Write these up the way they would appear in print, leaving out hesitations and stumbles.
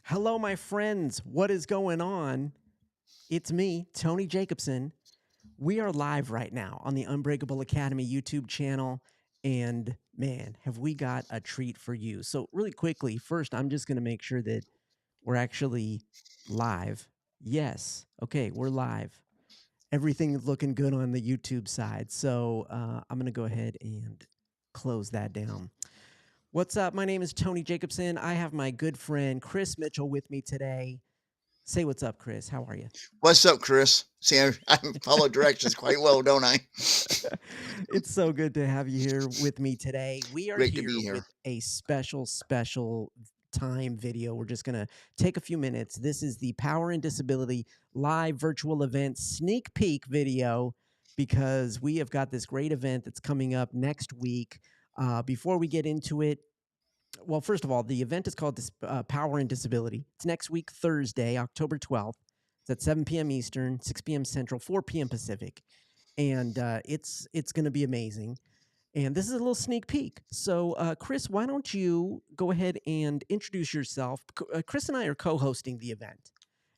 Hello, my friends. What is going on? It's me, Tony Jacobsen. We are live right now on the Unbreakable Academy YouTube channel. And man, have we got a treat for you. So, really quickly, first, I'm just going to make sure that we're actually live. Yes. Okay, we're live. Everything is looking good on the YouTube side. So, I'm going to go ahead and close that down. What's up? My name is Tony Jacobsen. I have my good friend Chris Mitchell with me today. Say what's up, Chris. How are you? What's up, Chris? See, I follow directions quite well, don't I? It's so good to have you here with me today. We are Great to here be with here. a special time video. We're just going to take a few minutes. This is the Power and Disability live virtual event sneak peek video because we have got this great event that's coming up next week. Before we get into it, well, first of all, the event is called Power and Disability. It's next week, Thursday, October 12th. It's at 7 p.m. Eastern, 6 p.m. Central, 4 p.m. Pacific, and it's going to be amazing. And this is a little sneak peek. So, Chris, why don't you go ahead and introduce yourself? Chris and I are co-hosting the event,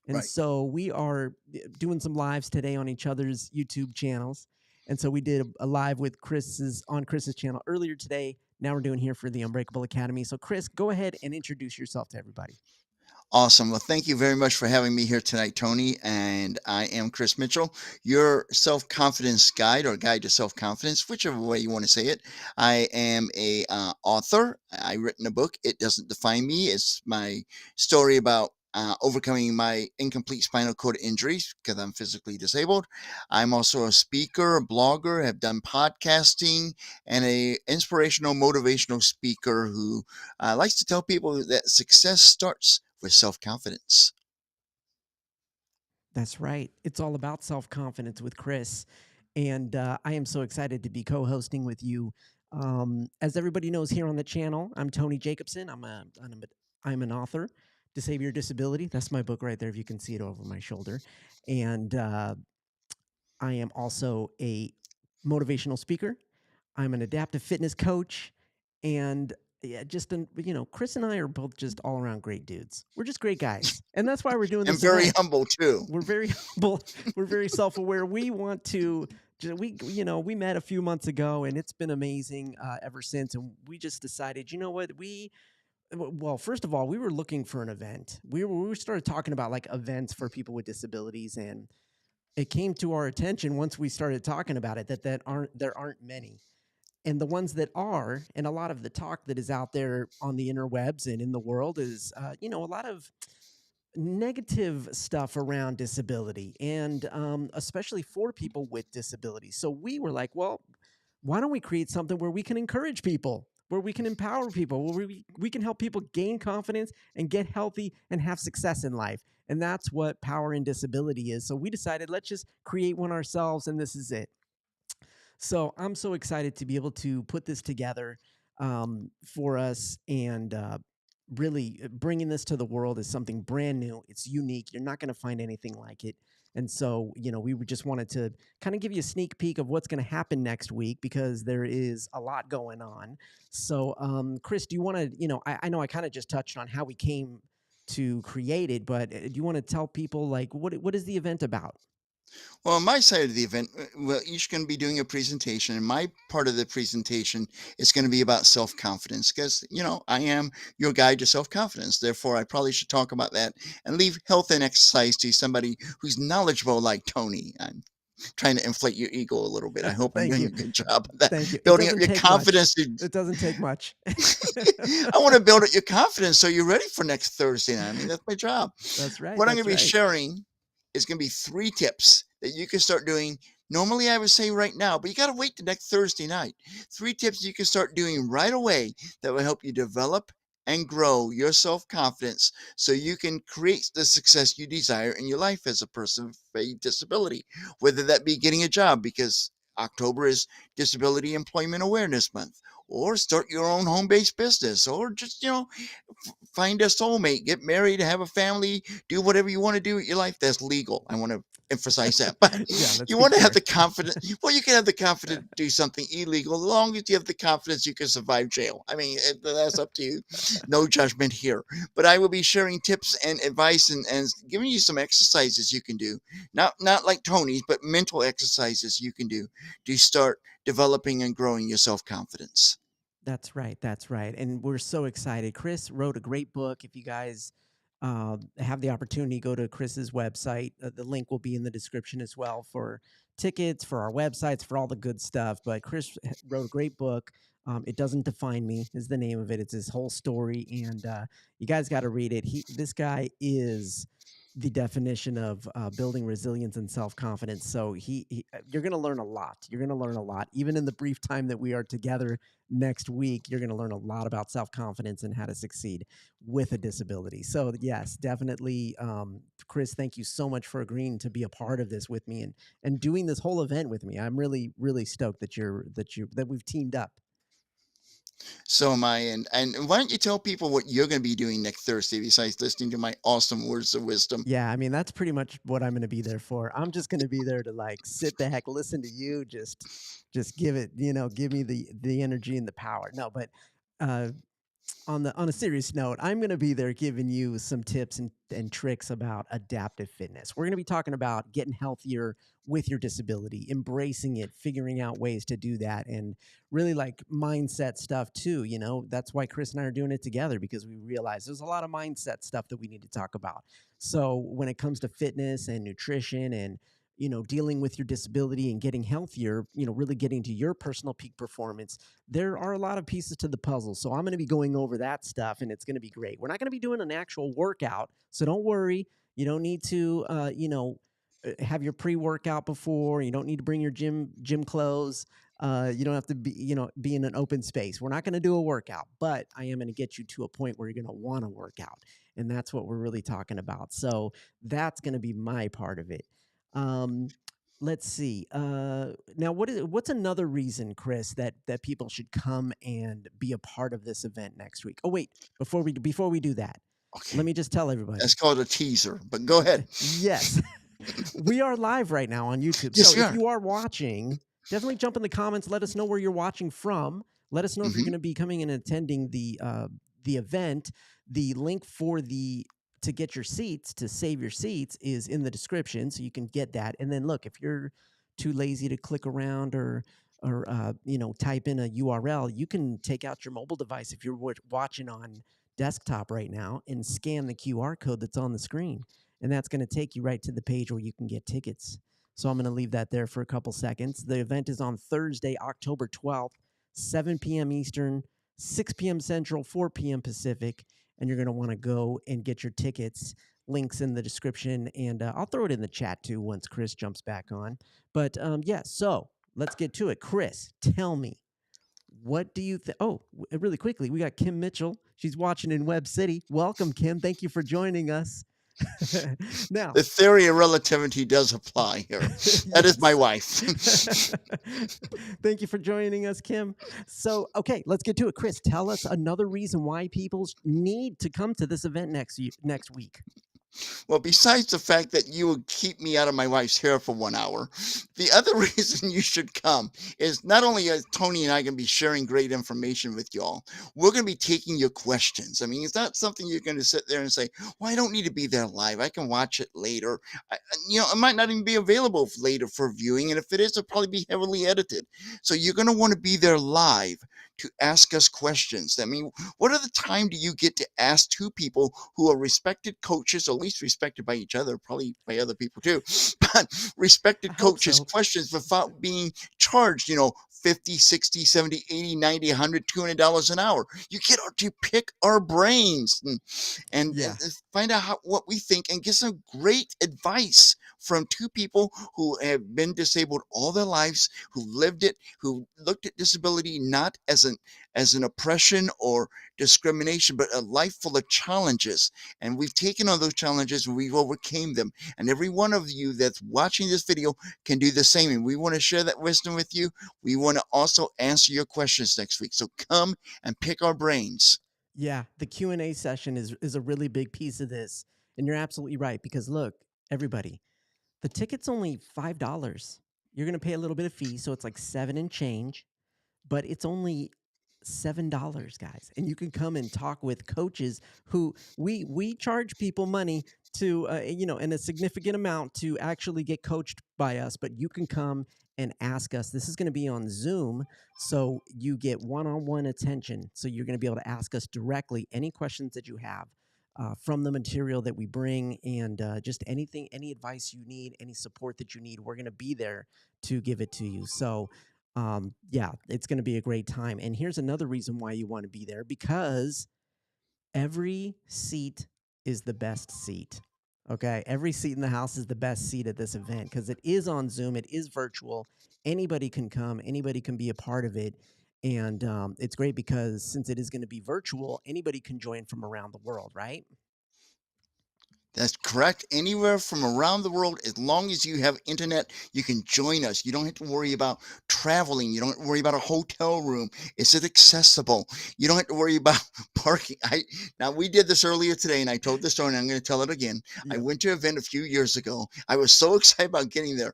and Right. so we are doing some lives today on each other's YouTube channels. And so we did a live with Chris's channel earlier today. Now we're doing here for the Unbreakable Academy. So, Chris, go ahead and introduce yourself to everybody. Awesome. Well, thank you very much for having me here tonight, Tony. And I am Chris Mitchell, your self confidence guide or guide to self confidence, whichever way you want to say it. I am a author. I written a book. It doesn't define me. It's my story about overcoming my incomplete spinal cord injuries because I'm physically disabled. I'm also a speaker, a blogger, have done podcasting, and a inspirational, motivational speaker who likes to tell people that success starts with self-confidence. That's right. It's all about self confidence with Chris. And I am so excited to be co hosting with you. As everybody knows here on the channel, I'm Tony Jacobsen. I'm an author, Disable Your Disability. That's my book right there, if you can see it over my shoulder. And I am also a motivational speaker. I'm an adaptive fitness coach. And yeah, Chris and I are both just all around great dudes. We're just great guys. And that's why we're doing And this very event. humble too. We're very humble. We're very self-aware. We want to. We met a few months ago, and it's been amazing ever since. And we just decided, you know what, well, first of all, we were looking for an event. We started talking about like events for people with disabilities, and it came to our attention once we started talking about it that there aren't many. And the ones that are, and a lot of the talk that is out there on the interwebs and in the world is, a lot of negative stuff around disability and especially for people with disabilities. So we were like, well, why don't we create something where we can encourage people, where we can empower people, where we can help people gain confidence and get healthy and have success in life. And that's what Power in Disability is. So we decided, let's just create one ourselves, and this is it. So I'm so excited to be able to put this together for us and really bringing this to the world is something brand new. It's unique. You're not going to find anything like it. And so, we just wanted to kind of give you a sneak peek of what's going to happen next week because there is a lot going on. So, Chris, do you want to, I know I kind of just touched on how we came to create it, but do you want to tell people like what is the event about? Well, on my side of the event, well, each going to be doing a presentation, and my part of the presentation is going to be about self-confidence because, I am your guide to self-confidence. Therefore, I probably should talk about that and leave health and exercise to somebody who's knowledgeable like Tony. I'm trying to inflate your ego a little bit. I hope I'm Thank doing you. a good job of that, Thank you. It building up doesn't your take much. confidence. It doesn't take much. I want to build up your confidence so you're ready for next Thursday night. I mean, that's my job. That's right. What I'm going That's to be right. sharing is going to be 3 tips that you can start doing. Normally, I would say right now, but you got to wait the next Thursday night. 3 tips you can start doing right away that will help you develop and grow your self confidence so you can create the success you desire in your life as a person with a disability, whether that be getting a job, because October is Disability Employment Awareness Month, or start your own home-based business, or just, find a soulmate, get married, have a family, do whatever you want to do with your life. That's legal. I want to emphasize that. But Yeah, let's you be want to have clear. the confidence. Well, you can have the confidence to do something illegal as long as you have the confidence you can survive jail. I mean, that's up to you. No judgment here. But I will be sharing tips and advice, and giving you some exercises you can do. Not like Tony's, but mental exercises you can do to start developing and growing your self-confidence. That's right. That's right. And we're so excited. Chris wrote a great book. If you guys have the opportunity, go to Chris's website. The link will be in the description as well for tickets, for our websites, for all the good stuff. But Chris wrote a great book. It Doesn't Define Me is the name of it. It's his whole story, and you guys got to read it. This guy is the definition of building resilience and self confidence. So you're going to learn a lot. You're going to learn a lot, even in the brief time that we are together next week. You're going to learn a lot about self confidence and how to succeed with a disability. So yes, definitely, Chris. Thank you so much for agreeing to be a part of this with me and doing this whole event with me. I'm really stoked that we've teamed up. So am I. And why don't you tell people what you're going to be doing next Thursday besides listening to my awesome words of wisdom? Yeah, I mean that's pretty much what I'm going to be there for. I'm just going to be there to like sit back, listen to you, just give it, give me the energy and the power. No, but uh on a serious note, I'm going to be there giving you some tips and tricks about adaptive fitness. We're going to be talking about getting healthier with your disability, embracing it, figuring out ways to do that, and really like mindset stuff too. That's why Chris and I are doing it together, because we realize there's a lot of mindset stuff that we need to talk about. So when it comes to fitness and nutrition and dealing with your disability and getting healthier, really getting to your personal peak performance, there are a lot of pieces to the puzzle. So I'm going to be going over that stuff, and it's going to be great. We're not going to be doing an actual workout, so don't worry. You don't need to, have your pre-workout before. You don't need to bring your gym clothes. You don't have to be in an open space. We're not going to do a workout, but I am going to get you to a point where you're going to want to work out, and that's what we're really talking about. So that's going to be my part of it. Um, let's see. Now, what's another reason, Chris, that people should come and be a part of this event next week? Oh, wait, before we do that, let Okay. me just tell That's everybody. called a teaser, but go ahead. Yes, we are live right now on YouTube. So Yes, we if are. you are watching, definitely jump in the comments. Let us know where you're watching from. Let us know if you're Hmm. going to be coming and attending the event. The link for the to get your seats, to save your seats, is in the description, so you can get that. And then look, if you're too lazy to click around or type in a URL, you can take out your mobile device if you're watching on desktop right now and scan the QR code that's on the screen, and that's going to take you right to the page where you can get tickets. So I'm going to leave that there for a couple seconds. The event is on Thursday, October 12th, 7 p.m. Eastern, 6 p.m. Central, 4 p.m. Pacific, and you're going to want to go and get your tickets. Links in the description, and I'll throw it in the chat too once Chris jumps back on. But yeah, so let's get to it. Chris, tell me, what do you think? Oh, really quickly, we got Kim Mitchell. She's watching in Web City. Welcome, Kim. Thank you for joining us. Now, The theory of relativity does apply here. That is my yes. wife. Thank you for joining us, Kim. So, okay, let's get to it. Chris, tell us another reason why people need to come to this event next week. Well, besides the fact that you would keep me out of my wife's hair for 1 hour, the other reason you should come is not only as Tony and I going to be sharing great information with y'all, we're going to be taking your questions. I mean, it's not something you're going to sit there and say, well, I don't need to be there live. I can watch it later. It might not even be available later for viewing. And if it is, it'll probably be heavily edited. So you're going to want to be there live to ask us questions. I mean, what other time do you get to ask two people who are respected coaches, or at least respected by each other, probably by other people too, but I respected hope coaches so. questions without being charged, 50, 60, 70, 80, 90, 100, $200 an hour? You get to pick our brains and Yeah. find out what we think and get some great advice from two people who have been disabled all their lives, who lived it, who looked at disability not as an oppression or discrimination, but a life full of challenges. And we've taken on those challenges and we've overcame them. And every one of you that's watching this video can do the same. And we want to share that wisdom with you. We want to also answer your questions next week. So come and pick our brains. Yeah, the Q&A session is a really big piece of this. And you're absolutely right because look, everybody, the ticket's only $5. You're going to pay a little bit of fee, so it's like 7 and change, but it's only $7, guys. And you can come and talk with coaches who we charge people money to in a significant amount to actually get coached by us, but you can come and ask us. This is going to be on Zoom, so you get one-on-one attention. So you're going to be able to ask us directly any questions that you have from the material that we bring, and just anything, any advice you need, any support that you need. We're going to be there to give it to you. So yeah, it's going to be a great time. And here's another reason why you want to be there, because every seat is the best seat. Okay. Every seat in the house is the best seat at this event because it is on Zoom, it is virtual. Anybody can come, anybody can be a part of it. And it's great because since it is going to be virtual, anybody can join from around the world, right? That's correct. Anywhere from around the world, as long as you have internet, you can join us. You don't have to worry about traveling. You don't have to worry about a hotel room. Is it accessible? You don't have to worry about parking. Now we did this earlier today, and I told the story, and I'm going to tell it again. I Yep. went to an event a few years ago. I was so excited about getting there.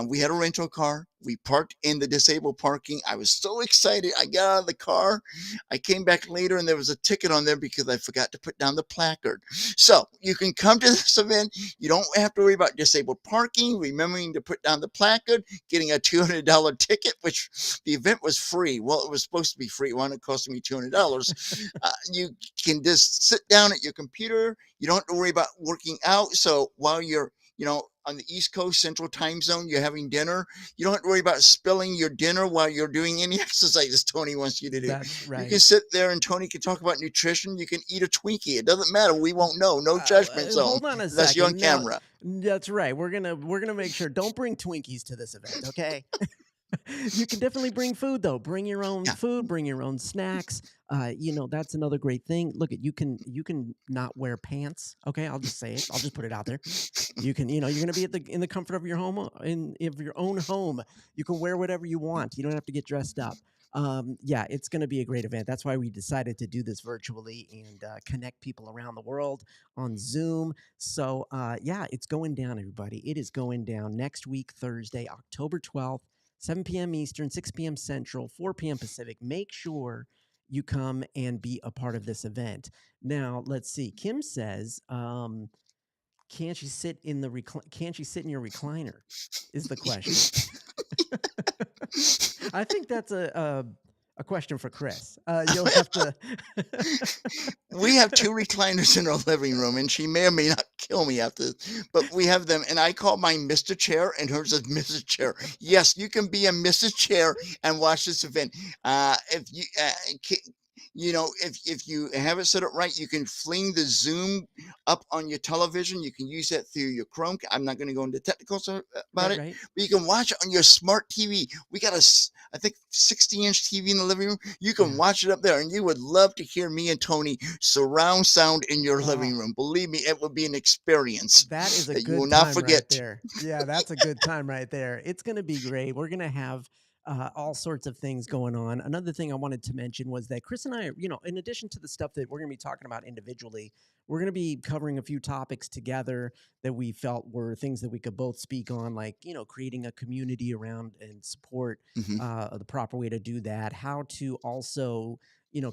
We had a rental car. We parked in the disabled parking. I was so excited. I got out of the car. I came back later, and there was a ticket on there because I forgot to put down the placard. So you can come to this event. You don't have to worry about disabled parking, remembering to put down the placard, getting a $200 ticket, which the event was free. Well, it was supposed to be free. It wound up costing me $200. You can just sit down at your computer. You don't have to worry about working out. So while you're on the East Coast Central Time Zone, you're having dinner. You don't have to worry about spilling your dinner while you're doing any exercises Tony wants you to do. That's You can right. sit there and Tony can talk about nutrition. You can eat a Twinkie. It doesn't matter. We won't know. No judgment zone. Hold on a That's you on second. Now, camera. that's right. We're gonna make sure. Don't bring Twinkies to this event, okay? You can definitely bring food though. Bring your own Yeah. food. Bring your own snacks. That's another great thing. Look, you can not wear pants. Okay, I'll just say it. I'll just put it out there. You can, you're going to be in the comfort of your home, of your own home. You can wear whatever you want. You don't have to get dressed up. Yeah, it's going to be a great event. That's why we decided to do this virtually and connect people around the world on Zoom. So, yeah, it's going down, everybody. It is going down next week, Thursday, October 12th, 7 p.m. Eastern, 6 p.m. Central, 4 p.m. Pacific. Make sure you come and be a part of this event. Now, let's see. Kim says, Can't she sit in your recliner? Is the question. I think that's a question for Chris. You'll have to. We have two recliners in our living room, and she may or may not kill me after this, but we have them, and I call mine Mr. Chair, and hers is Mrs. Chair. Yes, you can be a Mrs. Chair and watch this event. If you if you have it set up right, you can fling the Zoom up on your television. You can use that through your Chrome. I'm not going to go into technicals about Right, it, right. but you can watch it on your smart TV. We got I think 60-inch TV in the living room. You can Yeah. watch it up there, and you would love to hear me and Tony surround sound in your living Oh, room. Believe me, it would be an experience that is a that you will good not time right forget. there. Yeah, that's a good time right there. It's going to be great. We're going to have all sorts of things going on. Another thing I wanted to mention was that Chris and I, in addition to the stuff that we're going to be talking about individually, we're going to be covering a few topics together that we felt were things that we could both speak on, like, creating a community around and support Mhm. the proper way to do that, how to also,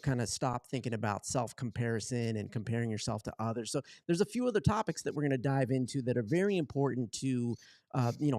kind of stop thinking about self comparison and comparing yourself to others. So there's a few other topics that we're going to dive into that are very important to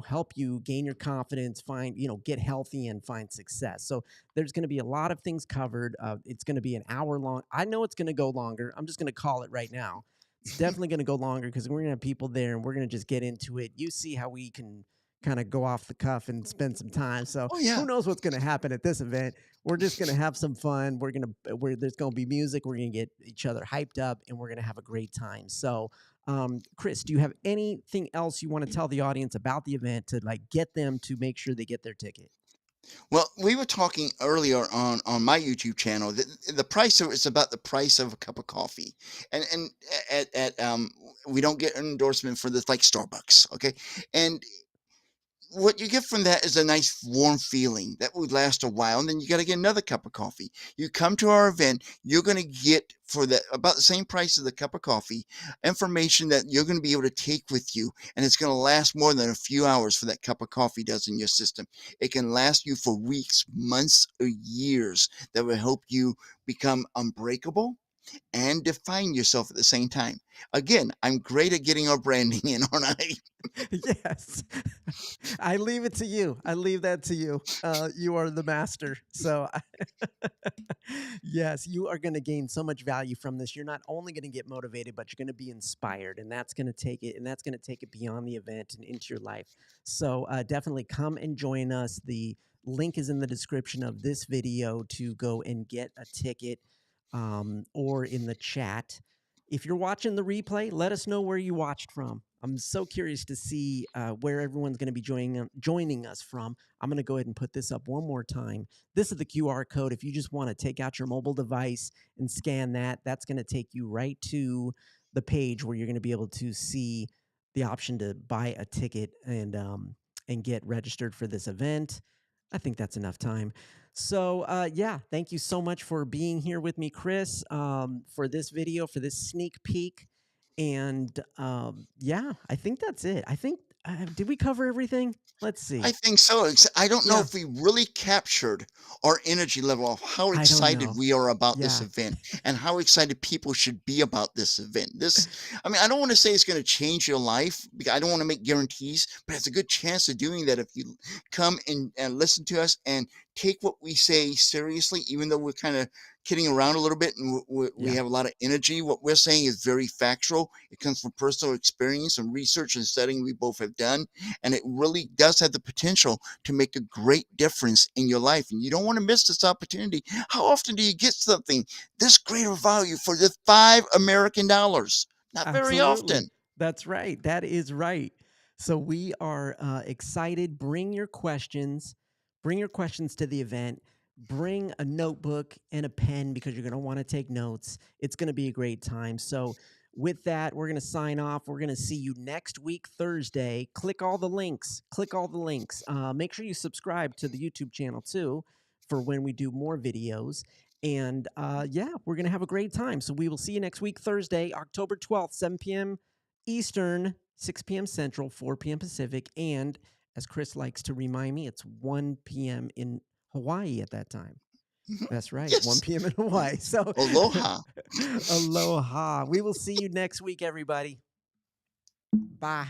help you gain your confidence, find, get healthy and find success. So there's going to be a lot of things covered. It's going to be an hour long. I know it's going to go longer. I'm just going to call it right now. It's definitely going to go longer because we're going to have people there and we're going to just get into it. You see how we can kind of go off the cuff and spend some time. So Oh who yeah. knows what's going to happen at this event? We're just going to have some fun. There's going to be music. We're going to get each other hyped up and we're going to have a great time. So Chris, do you have anything else you want to tell the audience about the event to like get them to make sure they get their ticket? Well, we were talking earlier on my YouTube channel that the price of it's about the price of a cup of coffee, and we don't get an endorsement for this like Starbucks, okay? And what you get from that is a nice warm feeling that would last a while, and then you got to get another cup of coffee. You come to our event, you're going to get for that about the same price as the cup of coffee information that you're going to be able to take with you, and it's going to last more than a few hours for that cup of coffee does in your system. It can last you for weeks, months, or years that will help you become unbreakable and define yourself at the same time. Again, I'm great at getting our branding in, aren't I? Yes. I leave it to you. I leave that to you. You are the master. So, yes, you are going to gain so much value from this. You're not only going to get motivated, but you're going to be inspired, and that's going to take it, and that's going to take it beyond the event and into your life. So, definitely come and join us. The link is in the description of this video to go and get a ticket, or in the chat. If you're watching the replay, let us know where you watched from. I'm so curious to see where everyone's going to be joining us from. I'm going to go ahead and put this up one more time. This is the QR code. If you just want to take out your mobile device and scan that, that's going to take you right to the page where you're going to be able to see the option to buy a ticket and get registered for this event. I think that's enough time. So, yeah, thank you so much for being here with me, Chris, for this video, for this sneak peek. And yeah, I think that's it. I think, did we cover everything? Let's I see. think so. I don't know Yeah, if we really captured our energy level of how I don't excited know. we are about this Yeah, event and how excited people should be about this event. I mean, I don't want to say it's going to change your life because I don't want to make guarantees, but it's a good chance of doing that if you come and listen to us and take what we say seriously, even though we're kind of kidding around a little bit and we yeah, have a lot of energy. What we're saying is very factual. It comes from personal experience and research and studying we both have done, and it really does have the potential to make a great difference in your life, and you don't want to miss this opportunity. How often do you get something this great of value for just $5 American? Not very absolutely. often. That's right. That is right. So we are excited. Bring your questions to the event. Bring a notebook and a pen because you're going to want to take notes. It's going to be a great time. So, with that, we're going to sign off. We're going to see you next week, Thursday. Click all the links. Click all the links. Make sure you subscribe to the YouTube channel too for when we do more videos. And yeah, we're going to have a great time. So, we will see you next week, Thursday, October 12th, 7 p.m. Eastern, 6 p.m. Central, 4 p.m. Pacific. And as Chris likes to remind me, it's 1 p.m. in Hawaii at that time. Mhm. That's right, Yes. 1 p.m. in Hawaii. So, Aloha. aloha. We will see you next week, everybody. Bye.